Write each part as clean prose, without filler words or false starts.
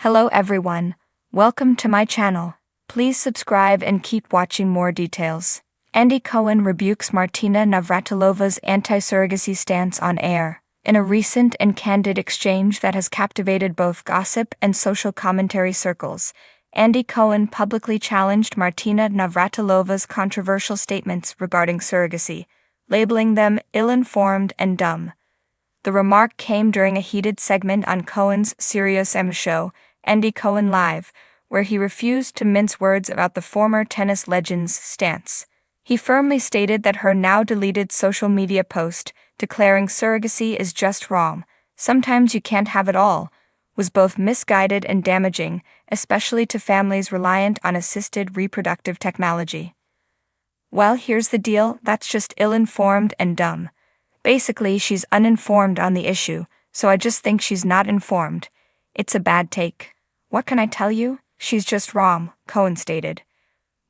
Hello everyone, welcome to my channel. Please subscribe and keep watching more details. Cohen rebukes Martina Navratilova's anti-surrogacy stance on air. In a recent and candid exchange that has captivated both gossip and social commentary circles, Cohen publicly challenged Martina Navratilova's controversial statements regarding surrogacy, labeling them ill-informed and dumb. The remark came during a heated segment on Cohen's Sirius XM show, Cohen Live, where he refused to mince words about the former tennis legend's stance. He firmly stated that her now-deleted social media post, declaring surrogacy is just wrong, sometimes you can't have it all, was both misguided and damaging, especially to families reliant on assisted reproductive technology. Well, here's the deal, that's just ill-informed and dumb. Basically, she's uninformed on the issue, so I just think she's not informed. It's a bad take. What can I tell you? She's just wrong, Cohen stated.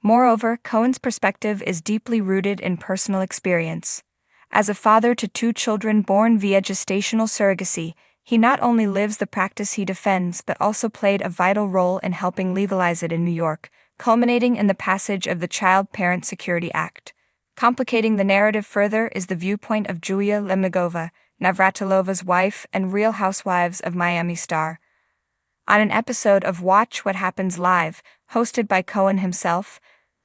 Moreover, Cohen's perspective is deeply rooted in personal experience. As a father to 2 children born via gestational surrogacy, he not only lives the practice he defends but also played a vital role in helping legalize it in New York, culminating in the passage of the Child Parent Security Act. Complicating the narrative further is the viewpoint of Julia Lemigova, Navratilova's wife and Real Housewives of Miami star. On an episode of Watch What Happens Live, hosted by Cohen himself,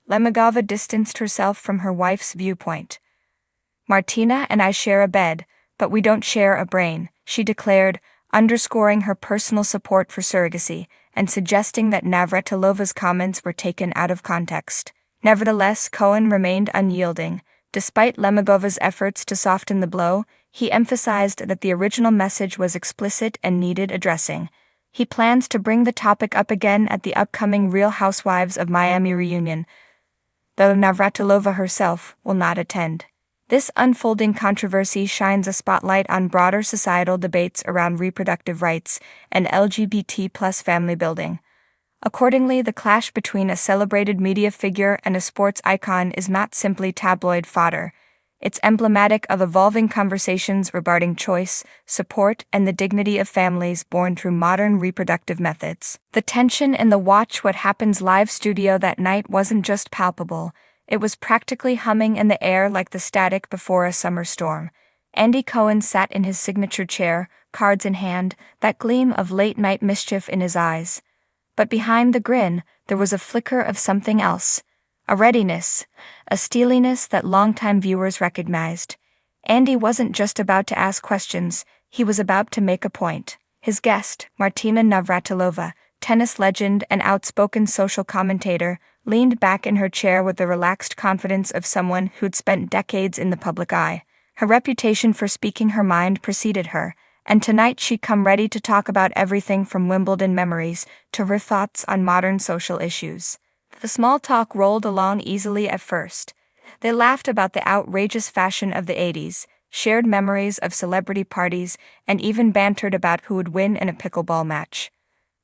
Lemigova distanced herself from her wife's viewpoint. "Martina and I share a bed, but we don't share a brain," she declared, underscoring her personal support for surrogacy and suggesting that Navratilova's comments were taken out of context. Nevertheless, Cohen remained unyielding. Despite Lemigova's efforts to soften the blow, he emphasized that the original message was explicit and needed addressing. He plans to bring the topic up again at the upcoming Real Housewives of Miami reunion, though Navratilova herself will not attend. This unfolding controversy shines a spotlight on broader societal debates around reproductive rights and LGBT+ family building. Accordingly, the clash between a celebrated media figure and a sports icon is not simply tabloid fodder. It's emblematic of evolving conversations regarding choice, support, and the dignity of families born through modern reproductive methods. The tension in the Watch What Happens Live studio that night wasn't just palpable, it was practically humming in the air like the static before a summer storm. Cohen sat in his signature chair, cards in hand, that gleam of late-night mischief in his eyes. But behind the grin, there was a flicker of something else. A readiness, a steeliness that longtime viewers recognized. Andy wasn't just about to ask questions, he was about to make a point. His guest, Martina Navratilova, tennis legend and outspoken social commentator, leaned back in her chair with the relaxed confidence of someone who'd spent decades in the public eye. Her reputation for speaking her mind preceded her, and tonight she'd come ready to talk about everything from Wimbledon memories to her thoughts on modern social issues. The small talk rolled along easily at first. They laughed about the outrageous fashion of the 80s, shared memories of celebrity parties, and even bantered about who would win in a pickleball match.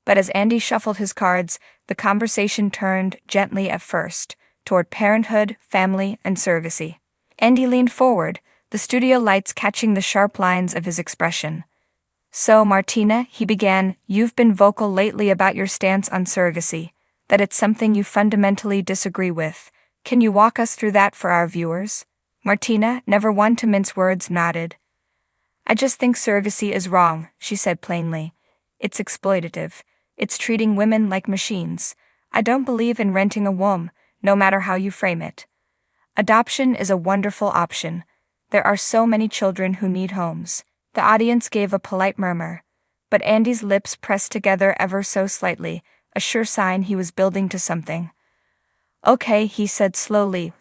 But as Andy shuffled his cards, the conversation turned, gently at first, toward parenthood, family, and surrogacy. Andy leaned forward, the studio lights catching the sharp lines of his expression. "So, Martina," he began, "you've been vocal lately about your stance on surrogacy, that it's something you fundamentally disagree with. Can you walk us through that for our viewers?" Martina, never one to mince words, nodded. "I just think surrogacy is wrong," she said plainly. "It's exploitative. It's treating women like machines. I don't believe in renting a womb, no matter how you frame it. Adoption is a wonderful option. There are so many children who need homes." The audience gave a polite murmur, but Andy's lips pressed together ever so slightly, a sure sign he was building to something. "Okay," he said slowly,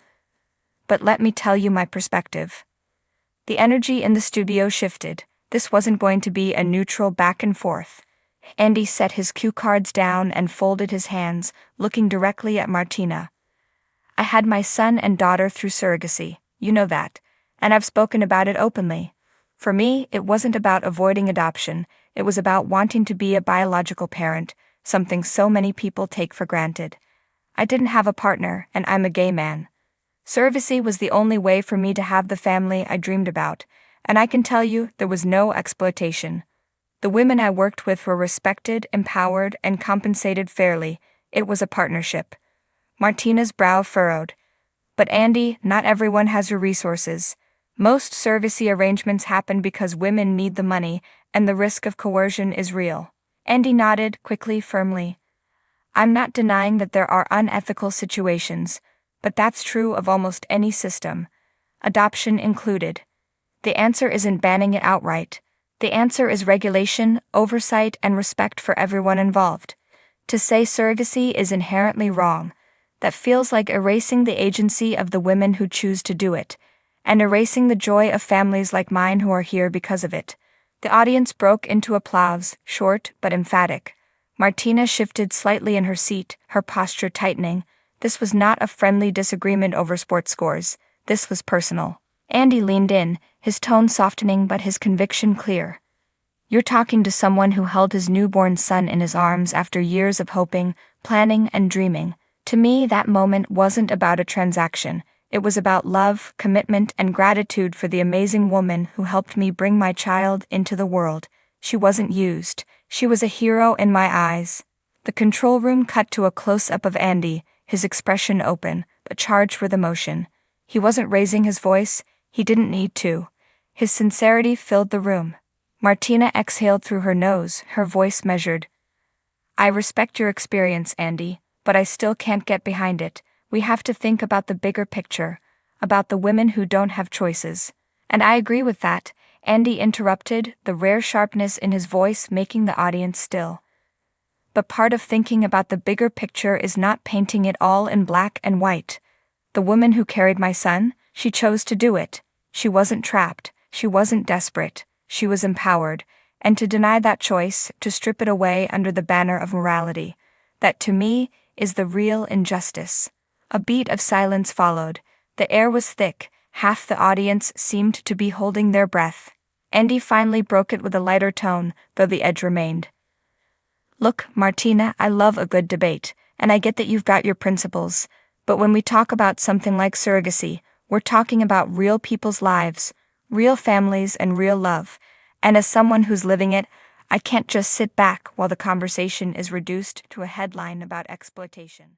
"but let me tell you my perspective." The energy in the studio shifted. This wasn't going to be a neutral back and forth. Andy set his cue cards down and folded his hands, looking directly at Martina. "I had my son and daughter through surrogacy, you know that, and I've spoken about it openly. For me, it wasn't about avoiding adoption, it was about wanting to be a biological parent, something so many people take for granted. I didn't have a partner, and I'm a gay man. Surrogacy was the only way for me to have the family I dreamed about, and I can tell you there was no exploitation. The women I worked with were respected, empowered, and compensated fairly. It was a partnership. Martina's brow furrowed. But Andy, not everyone has your resources. Most surrogacy arrangements happen because women need the money, and the risk of coercion is real. Andy nodded, quickly, firmly. I'm not denying that there are unethical situations, but that's true of almost any system, adoption included. The answer isn't banning it outright. The answer is regulation, oversight, and respect for everyone involved. To say surrogacy is inherently wrong, that feels like erasing the agency of the women who choose to do it, and erasing the joy of families like mine who are here because of it. The audience broke into applause, short but emphatic. Martina shifted slightly in her seat, her posture tightening. This was not a friendly disagreement over sports scores. This was personal. Andy leaned in, his tone softening but his conviction clear. You're talking to someone who held his newborn son in his arms after years of hoping, planning, and dreaming. To me, that moment wasn't about a transaction. It was about love, commitment, and gratitude for the amazing woman who helped me bring my child into the world. She wasn't used. She was a hero in my eyes. The control room cut to a close-up of Andy, his expression open, but charged with emotion. He wasn't raising his voice. He didn't need to. His sincerity filled the room. Martina exhaled through her nose, her voice measured. I respect your experience, Andy, but I still can't get behind it. We have to think about the bigger picture, about the women who don't have choices. And I agree with that, Andy interrupted, the rare sharpness in his voice making the audience still. But part of thinking about the bigger picture is not painting it all in black and white. The woman who carried my son, she chose to do it. She wasn't trapped, she wasn't desperate, she was empowered, and to deny that choice, to strip it away under the banner of morality, that to me is the real injustice. A beat of silence followed. The air was thick, half the audience seemed to be holding their breath. Andy finally broke it with a lighter tone, though the edge remained. Look, Martina, I love a good debate, and I get that you've got your principles, but when we talk about something like surrogacy, we're talking about real people's lives, real families, and real love, and as someone who's living it, I can't just sit back while the conversation is reduced to a headline about exploitation.